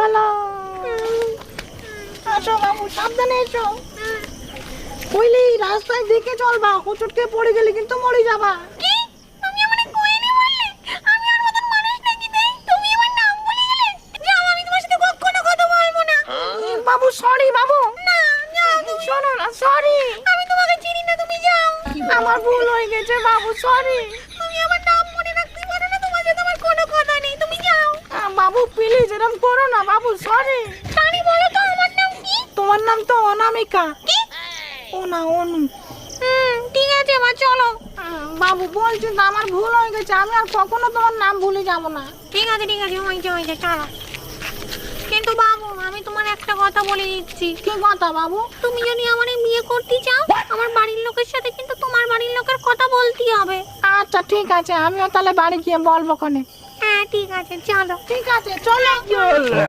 চলো। আসো বাবু, সাবধানে এসো। বুঝলি, রাস্তায় দেখে চলবা, হোঁচটকে পড়ে গেলে কিন্তু মরে যাবা। বাবু সরি বাবু, শোনো না, সরি, আমি তোমাকে চিনি না, তুমি যাও। আমার ভুল হয়ে গেছে বাবু, সরি। তুমি আমার নাম মনে রাখতে পারো না, তোমার সাথে আমার কোনো কথা নেই, তুমি যাও। বাবু প্লিজ এরকম করো না বাবু, সরি। রানী বলো তো আমার নাম কি? তোমার নাম তো অনামিকা। কি? ওনা, অনু। ঠিক আছে মা, চলো। বাবু বলছি তো, আমার ভুল হয়ে গেছে, আমি আর কখনো তোমার নাম ভুলে যাব না। ঠিক আছে হয়েছে, চলো। কিন্তু বাবু, আমি তোমার একটা কথা বলে দিচ্ছি। কি কথা বাবু? তুমি যদি আমার বিয়ে করতে চাও, আমার বাড়ির লোকের সাথে কিন্তু তোমার বাড়ির লোকের কথা বলতে হবে। আচ্ছা ঠিক আছে, আমিও তাহলে বাড়ি গিয়ে বলবো কোনে। হ্যাঁ ঠিক আছে, চলো। ঠিক আছে, চলো।